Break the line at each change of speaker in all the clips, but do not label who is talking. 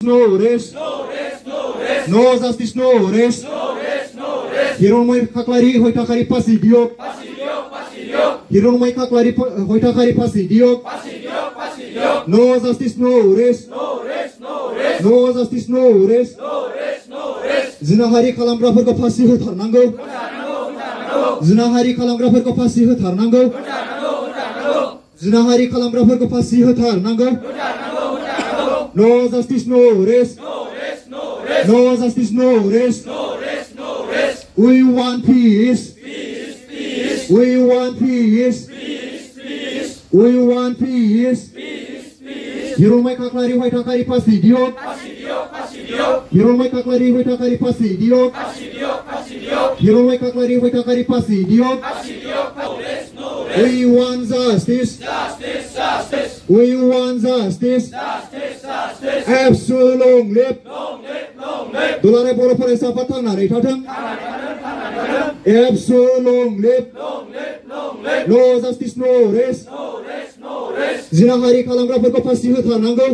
no rest. No justice, no rest. Hironmai kaklari hoitakari pasidiok. Hironmai kaklari hoitakari pasidiok. No justice, no rest. No justice, no rest. Zinahari kalamgraफोरखौ फासि होथारनांगौ. Zinahari kalamgraफोरखौ फासि होथारनांगौ. Zinahari kalamgraफोरखौ फासि होथारनांगौ. No justice, no rest. No justice, no rest. We want peace. We want peace. We want peace. Hironmai kaklari hoitakari pasidiok. Hironmai kaklari hoitakari pasidiok. Hironmai kaklari hoitakari pasidiok. We want justice. We want justice. Absolute long live. Duलाराय बर' फरायसाफोरा थांनानै थाथों. Absolute long live. No justice, no rest. जिनाहारि खालामग्राफोरखौ फासि होथारनांगौ.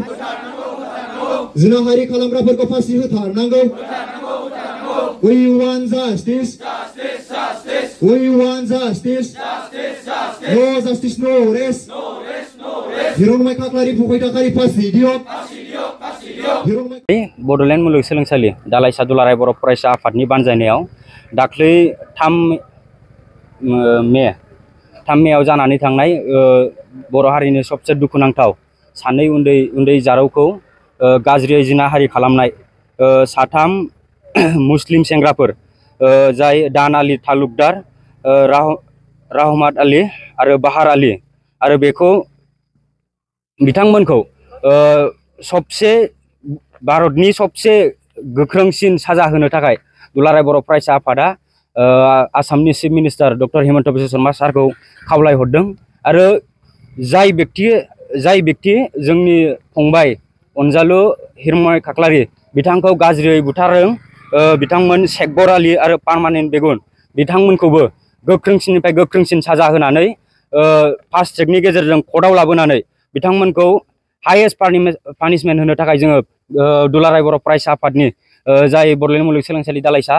जिनाहारि खालामग्राफोरखौ फासि होथारनांगौ. We want justice. We want justice. No justice, no rest. हिरनमाइ Khakhlari होइथाखारि pasidiok.
Bodoland मुलुगसोलोंसालि दालाइसा दुलाराय बर' फरायसा आफादनि बानजायनायाव दाख्लै 3 मेआव जानानै थांनाय बर' हारिनि सबसे दुखुनांथाव सानै उन्दै जारौखौ गाज्रियै जिनाहारि खालामनाय 3 मुस्लिम सेंग्राफोर जाय दान आली तालुकदार, रहमत आली आरो बाहार आली आरो बेखौ बिथांमोनखौ सबसे भारतनि सबसे गोख्रोंसिन साजा होनो थाखाय दुलाराय बर' फरायसा आफादा आसामनि chief minister doctor Himanta Biswa Sharma सारखौ खावलाय हरदों आरो जाय व्यक्ति जोंनि फंबाय अनजालु हिरनमय खाख्लारि बिथांखौ गाज्रियै बुथारदों बिथांमोन शेखबर आली आरो पार्मानेन्ट बेगुन बिथांमोनखौबो गोख्रोंसिननिफ्राय गोख्रोंसिन साजा होनानै फास्ट ट्रेकनि गेजेरजों कर्टआव लाबोनानै बिथांमोनखौ हाइएस्ट पानिशमेन्ट होनो थाखाय जोङो दुलाराय बर' फरायसा आफादनि जाय बड'लेण्ड मुलुगसोलोंसालि दालाइसा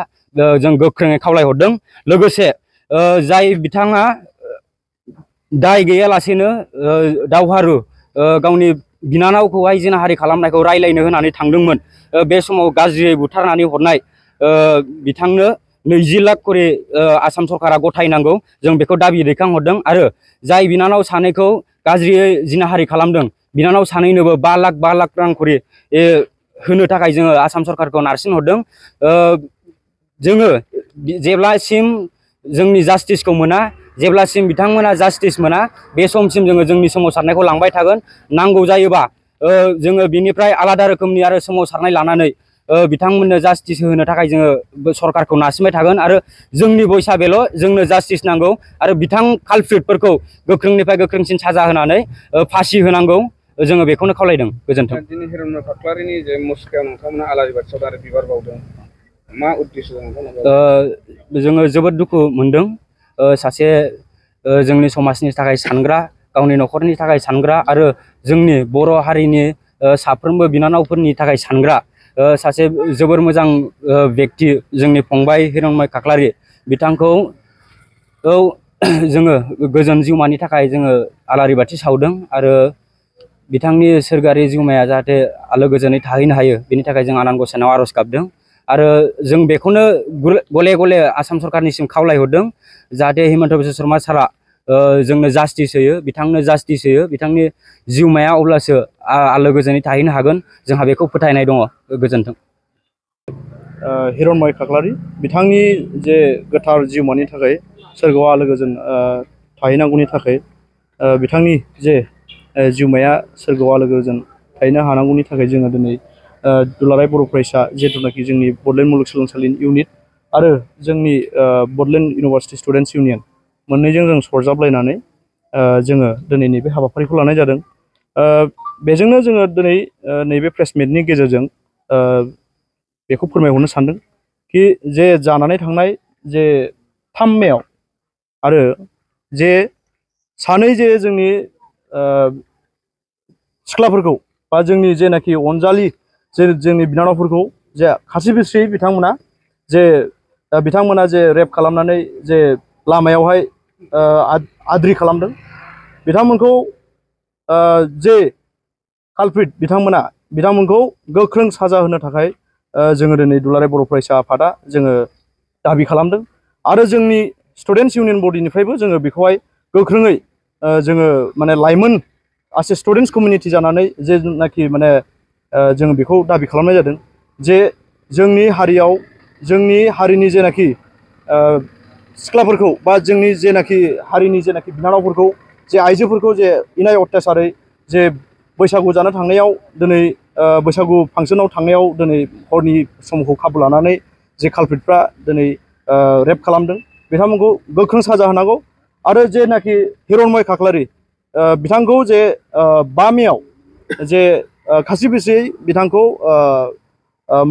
जों गोख्रोङै खावलायहरदों। लोगोसे जाय बिथाङा दाय गैयालासेनो दावहारु गावनि बिनानावखौहाय जिनाहारि खालामनायखौ रायलायनो होनानै थांदोंमोन बे समाव गाज्रियै बुथारनानै हरनाय बिथांनो 20 लाख करि आसाम सरकारा गथायनांगौ जों बेखौ दाबि दैखांहरदों आरो जाय बिनानाव सानैखौ गाज्रियै जिनाहारि खालामदों बिनानाव सानैनोबो 5 लाख रां करि होनो थाखाय जोङो आसाम सरकारखौ नारसिनहरदों। जोङो जेब्लासिम जोंनि जास्टिसखौ मोना जेब्लासिम बिथांमोना जास्टिस मोना बे समसिम जोङो जोंनि सोमावसारनायखौ लांबाय थागोन। नांगौ जायोबा जोङो बिनिफ्राय आलादा रोखोमनि आरो सोमावसारनाय लानानै बिथांमोननो जास्टिस होनो थाखाय जोङो सरकारखौ नारसिनबाय थागोन आरो जोंनि भइसआ बेल' जोंनो जास्टिस नांगौ आरो बिथां कालप्रिटफोरखौ गोख्रोंनिफ्राय गोख्रोंसिन साजा होनानै फासि होनांगौ जोङो बेखौनो खावलायदों। गोजोन्थों।
दिनै हिरनमय खाख्लारिनि जे मस्कायाव नोंथांमोना आलारि बाथि सावदों आरो बिबार बावदों मा उद्देश्य
जोङो जोबोद दुखु मोनदों। सासे जोंनि समाजनि थाखाय सानग्रा गावनि न'खरनि थाखाय सानग्रा आरो जोंनि बर' हारिनि साफ्रोमबो बिनानावफोरनि थाखाय सानग्रा सासे जोबोर मोजां व्यक्ति जोंनि फंबाय हिरनमय खाख्लारि बिथांखौ जोङो गोजोन जिउमानि थाखाय जोङो आलारि बाथि सावदों आरो बिथांनि सोरगोआरि जिउमाया जाहाथे आलो गोजोनै थाहैनो हायो बेनि थाखाय जों आनान गसाइनाव आर'ज गाबदों आरो जों बेखौनो गले गले आसाम सरकारनिसिम खावलायहरदों जाहाथे हिमन्त बिश्व शर्मा सारा जोंनो जास्टिस होयो बिथांनो जास्टिस होयो बिथांनि जिउमाया अब्लासो आलो गोजोनै थाहैनो हागोन जोंहा बेखौ फोथायनाय दङ। गोजोन्थों।
हिरनमय खाख्लारि बिथांनि जे गोथार जिउमानि थाखाय सोरगोआव आलो गोजोन थाहैनांगौनि थाखाय बिथांनि जे जिउमाया सोरगोआव आलो गोजोन थाहैनो हानांगौनि थाखाय जोङो दिनै दुलाराय बर' फरायसा जिहेथुनाखि जोंनि बड'लेण्ड मुलुगसोलोंसालिनि इउनिट आरो जोंनि बड'लेण्ड इउनिभार्सिटि स्टुडेन्टस इउनियन मोननैजों जों सरजाबलायनानै जोङो दिनै नैबे हाबाफारिखौ लानाय जादों। बेजोंनो जोङो दिनै नैबे प्रेस मिटनि गेजेरजों बेखौ फोरमायहरनो सानदों कि जे जानानै थांनाय जे 3 मेआव आरो जे सानै जे जोंनि सिख्लाफोरखौ बा जोंनि जेनाखि अनजालि जे जोंनि बिनानावफोरखौ जे खासि बिस्रि बिथांमोना जे रेप खालामनानै जे लामायावहाय आद्रि खालामदों बिथांमोनखौ जे कालप्रिट बिथांमोनखौ गोख्रों साजा होनो थाखाय जोङो दिनै दुलाराय बर' फरायसा आफादा जोङो दाबि खालामदों आरो जोंनि स्टुडेन्टस इउनियन बडिनिफ्रायबो जोङो बेखौहाय गोख्रोङै जोङो माने लाइमोन आसे स्टुडेन्टस कमिउनिटि जानानै जेनाखि माने जोङो बेखौ दाबि खालामनाय जादों जे जोंनि हारियाव जोंनि हारिनि जेनाखि सिख्लाफोरखौ बा जोंनि जेनाखि हारिनि जेनाखि बिनानावफोरखौ जे आइजोफोरखौ जे इनाय अत्याचारै जे बैसागु जानो थांनायाव दिनै बैसागु फांसनाव थांनायाव दिनै हरनि समखौ खाबु लानानै जे कालप्रिटफ्रा दिनै रेप खालामदों बिथांमोनखौ गोख्रों साजा होनांगौ आरो जेनाखि हिरण्मय खाख्लारि बिथांखौ जे 5 मेआव जे खासि बिस्रियै बिथांखौ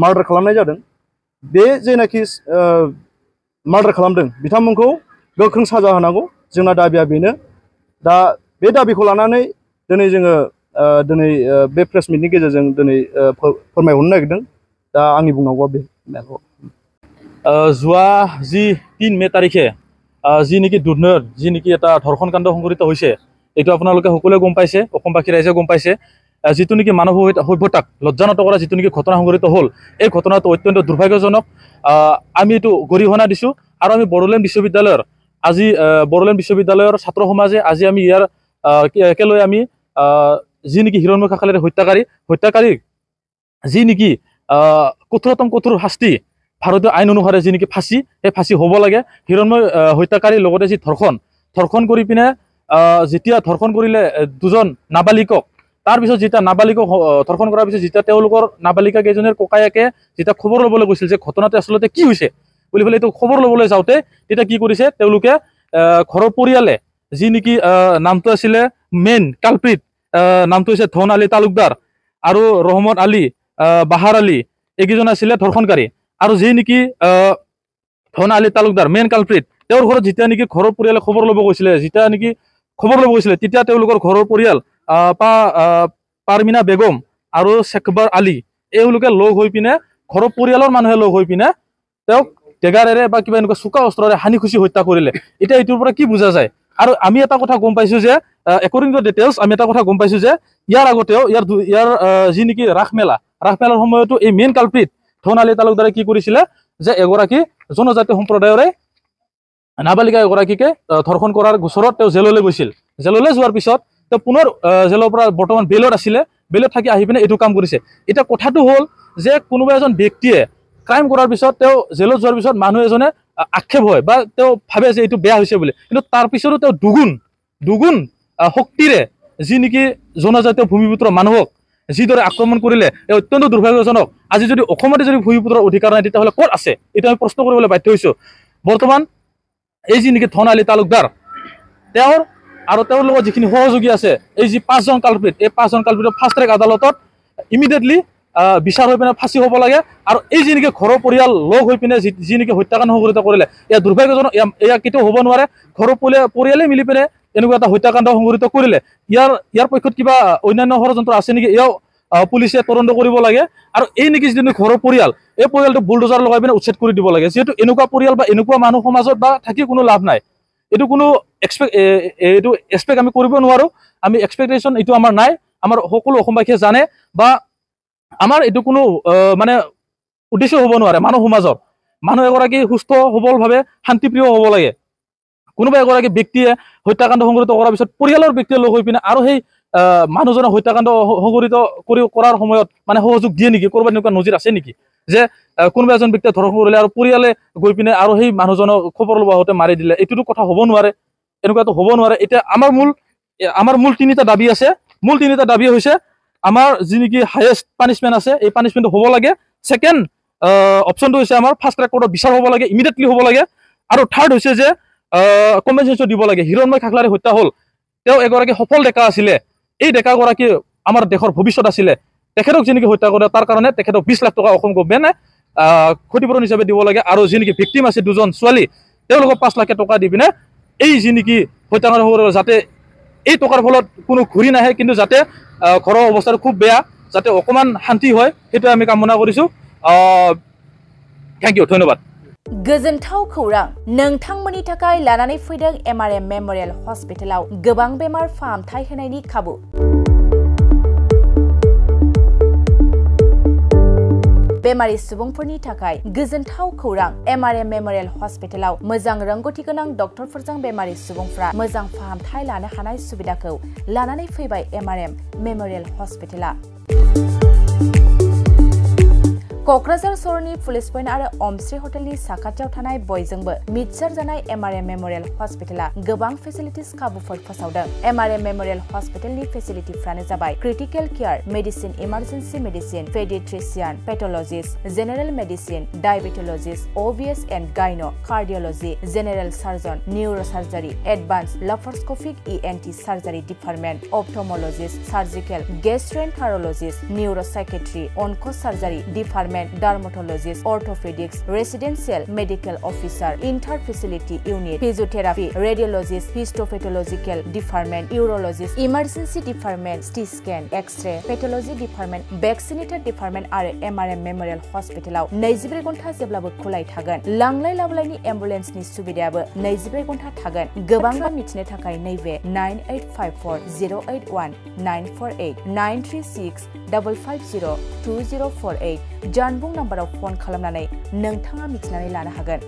मार्डार खालामनाय जादों बे जेनाखि मार्डार खालामदों बिथांमोनखौ गोख्रों साजा होनांगौ जोंना दाबिया बेनो दा बे दाबिखौ लानानै दिनै जोङो दिनै बे प्रेस मिटनि गेजेरजों दिनै फोरमायहरनो नागिरदों दा आंनि बुंनांगौआ बे
যোৱা যি 3 মে তাৰিখে যি নেকি দুৰ্নয়ৰ যি নেকি এটা ধৰ্ষণ কাণ্ড সংঘটিত হৈছে এইটো আপোনালোকে সকলোৱে গম পাইছে অসমবাসী ৰাইজে গম পাইছে যিটো নেকি মানৱ সভ্যতাক লজ্জানত কৰা যিটো নেকি ঘটনা সংঘটিত হ'ল এই ঘটনাটো অত্যন্ত দুৰ্ভাগ্যজনক আমি এইটো গৰিহণা দিছোঁ আৰু আমি বড়োলেণ্ড বিশ্ববিদ্যালয়ৰ আজি বড়োলেণ্ড বিশ্ববিদ্যালয়ৰ ছাত্ৰ সমাজে আজি আমি ইয়াৰ একেলৈ আমি যি নেকি হিৰণ্ময় খাখ্লাৰিৰ হত্যাকাৰীক যি নেকি কঠোৰতম কঠোৰ শাস্তি ভাৰতীয় আইন অনুসাৰে যি নেকি ফাঁচি সেই ফাঁচি হ'ব লাগে হিৰণ্ময় হত্যাকাৰীৰ লগতে যি ধৰ্ষণ কৰি পিনে যেতিয়া ধৰ্ষণ কৰিলে দুজন নাবালিকক তাৰপিছত যেতিয়া নাবালিকক ধৰ্ষণ কৰাৰ পিছত যেতিয়া তেওঁলোকৰ নাবালিকা কেইজনীৰ ককায়েকে যেতিয়া খবৰ ল'বলৈ গৈছিল যে ঘটনাটো আচলতে কি হৈছে বুলি পেলাই এইটো খবৰ ল'বলৈ যাওঁতে তেতিয়া কি কৰিছে তেওঁলোকে ঘৰৰ পৰিয়ালে যি নেকি নামটো আছিলে মেইন কালপ্ৰিট নামটো হৈছে ধন আলী তালুকদাৰ আৰু ৰহমত আলী বাহাৰ আলী এইকেইজন আছিলে ধৰ্ষণকাৰী আৰু যি নেকি ধন আলী তালুকদাৰ মেইন কালপ্ৰিট তেওঁৰ ঘৰত যেতিয়া নেকি ঘৰৰ পৰিয়ালে খবৰ ল'ব গৈছিলে তেতিয়া তেওঁলোকৰ ঘৰৰ পৰিয়াল পাৰমিনা বেগম আৰু শেখবৰ আলী এওঁলোকে লগ হৈ পিনে ঘৰৰ পৰিয়ালৰ মানুহে লগ হৈ পিনে তেওঁক ডেগাৰেৰে বা কিবা এনেকুৱা চোকা অস্ত্ৰৰে হানি খুচি হত্যা কৰিলে এতিয়া এইটোৰ পৰা কি বুজা যায় আৰু আমি এটা কথা গম পাইছোঁ যে একৰ্ডিং টু ডিটেইলছ আমি এটা কথা গম পাইছোঁ যে ইয়াৰ আগতেও ইয়াৰ যি নেকি ৰাসমেলাৰ সময়তো এই মেইন কালপ্ৰিট ধন আলী তালুকদাৰে কি কৰিছিলে যে এগৰাকী জনজাতীয় সম্প্ৰদায়ৰে নাবালিকা এগৰাকীকে ধৰ্ষণ কৰাৰ গোচৰত তেওঁ জেললৈ গৈছিল জেললৈ যোৱাৰ পিছত তেওঁ পুনৰ জেলৰ পৰা বৰ্তমান বেইলত আছিলে বেইলত থাকি আহি পিনে এইটো কাম কৰিছে এতিয়া কথাটো হ'ল যে কোনোবা এজন ব্যক্তিয়ে ক্ৰাইম কৰাৰ পিছত তেওঁ জেলত যোৱাৰ পিছত মানুহ এজনে আক্ষেপ হয় বা তেওঁ ভাবে যে এইটো বেয়া হৈছে বুলি কিন্তু তাৰ পিছতো তেওঁ দুগুণ শক্তিৰে যি নেকি জনজাতীয় ভূমিপুত্ৰ মানুহক যিদৰে আক্ৰমণ কৰিলে এই অত্যন্ত দুৰ্ভাগ্যজনক আজি যদি অসমতে যদি ভূমিপুত্ৰৰ অধিকাৰ নাই তেতিয়াহ'লে ক'ত আছে এইটো আমি প্ৰশ্ন কৰিবলৈ বাধ্য হৈছোঁ বৰ্তমান এই যি নেকি ধন আলী তালুকদাৰ তেওঁৰ আৰু তেওঁৰ লগত যিখিনি সহযোগী আছে এই যি 5জন কালপ্ৰিট এই 5জন কালপ্ৰিটৰ ফাষ্ট ট্ৰেক আদালতত ইমিডিয়েটলি বিচাৰ হৈ পিনে ফাঁচি হ'ব লাগে আৰু এই যি নেকি ঘৰৰ পৰিয়াল লগ হৈ পিনে যি নেকি হত্যাকাণ্ড সংঘটিত কৰিলে এয়া দুৰ্ভাগ্যজনক এয়া কেতিয়াও হ'ব নোৱাৰে ঘৰৰ পৰিয়ালে মিলি পিনে এনেকুৱা এটা হত্যাকাণ্ড সংঘটিত কৰিলে ইয়াৰ পক্ষত কিবা অন্যান্য ষড়যন্ত্ৰ আছে নেকি এয়াও পুলিচে তদন্ত কৰিব লাগে আৰু এই নেকি যিটো ঘৰৰ পৰিয়াল এই পৰিয়ালটো বুলডোজাৰ লগাই পিনে উচ্ছেদ কৰি দিব লাগে যিহেতু এনেকুৱা পৰিয়াল বা এনেকুৱা মানুহ সমাজত বা থাকি কোনো লাভ নাই এইটো কোনো এক্সপেক্ট আমি কৰিব নোৱাৰোঁ আমি এক্সপেক্টেশ্যন এইটো আমাৰ নাই আমাৰ সকলো অসমবাসীয়ে জানে বা আমাৰ এইটো কোনো মানে উদ্দেশ্য হ'ব নোৱাৰে মানুহ সমাজত মানুহ এগৰাকী সুস্থ সবলভাৱে শান্তিপ্ৰিয় হ'ব লাগে কোনোবা এগৰাকী ব্যক্তিয়ে হত্যাকাণ্ড সংঘটিত কৰাৰ পিছত পৰিয়ালৰ ব্যক্তিয়ে লগ হৈ পিনে আৰু সেই মানুহজনক হত্যাকাণ্ড সংঘটিত কৰাৰ সময়ত মানে সহযোগ দিয়ে নেকি ক'ৰবাত এনেকুৱা নজিৰ আছে নেকি যে কোনোবা এজন ব্যক্তিয়ে ধৰ্ষণ কৰিলে আৰু পৰিয়ালে গৈ পিনে আৰু সেই মানুহজনক খবৰ ল'ব আহোঁতে মাৰি দিলে এইটোতো কথা হ'ব নোৱাৰে এনেকুৱাটো হ'ব নোৱাৰে এতিয়া আমাৰ মূল 3টা দাবী আছে মূল 3টা দাবী হৈছে আমাৰ যি নেকি হায়েষ্ট পানিছমেণ্ট আছে এই পানিছমেণ্টটো হ'ব লাগে ছেকেণ্ড অপশ্যনটো হৈছে আমাৰ ফাৰ্ষ্ট ট্ৰেক কোৰ্টত বিচাৰ হ'ব লাগে ইমিডিয়েটলি হ'ব লাগে আৰু থাৰ্ড হৈছে যে কম্পেনচেশ্যন দিব লাগে হিৰণ্ময় খাখ্লাৰি হত্যা হ'ল তেওঁ এগৰাকী সফল ডেকা আছিলে এই ডেকাগৰাকী আমাৰ দেশৰ ভৱিষ্যত আছিলে তেখেতক যেনেকৈ হত্যা কৰে তাৰ কাৰণে তেখেতক 20 লাখ টকা অসম গভৰ্ণমেণ্টে ক্ষতিপূৰণ হিচাপে দিব লাগে আৰু যেনেকৈ ভিক্টিম আছে 2জন ছোৱালী তেওঁলোকক 5 লাখ টকা দি পিনে এই যেনেকৈ হত্যাকাণ্ড যাতে এই টকাৰ ফলত কোনো ঘূৰি নাহে কিন্তু যাতে ঘৰৰ অৱস্থাটো খুব বেয়া যাতে অকমান শান্তি হয় সেইটো আমি কামনা কৰিছো थैंक यू धन्यवाद
गोजोनथाव खौरां नोंथांमोननि थाखाय लानानै फैदों एमआरएम मेमोरियल हस्पिटालाव गोबां बेमार फाहामथाय होनायनि खाबु बेमारि सुबुंफोरनि थाखाय गोजोनथाव खौरां एमआरएम मेमोरियल हस्पिटालाव मोजां रोंगौथि गोनां डक्टरफोरजों बेमारि सुबुंफ्रा मोजां फाहामथाय लानो हानाय सुबिदाखौ लानानै फैबाय एमआरएम मेमोरियल हस्पिटाला क'क्राझार सहरनि पुलिस पइन्ट आरो अमश्री हटेलनि साखाथियाव थानाय बयजोंबो मिथिसार जानाय एमआरएम मेमोरियल हस्पिटाला गोबां फेसिलिटिस खाबुफोर फोसावदों एमआरएम मेमोरियल हस्पिटालनि फेसिलिटिफ्रानो जाबाय critical care medicine emergency medicine paediatrician pathologist general medicine diabetologist OBS and gyno cardiology general surgeon neurosurgery advance laparoscopic ENT surgery department ophthalmologist surgical gastroenterologist neuropsychiatry onco surgery department dermatologist orthopedics residential medical officer inter-facility unit physiotherapy radiologist histopathological department urologist emergency department CT scan x-ray pathology department vaccinator department आरो MRM memorial हस्पिटालाव 24 घन्टा जेब्लाबो खुलाय थागोन लांलाय लाबोलायनि एम्बुलेन्सनि सुबिदायाबो 24 घन्टा थागोन गोबां रां मिथिनो थाखाय नैबे 9854081948 93655020048 जानबुं नाम्बाराव फन खालामनानै नोंथाङा मिथिनानै लानो हागोन।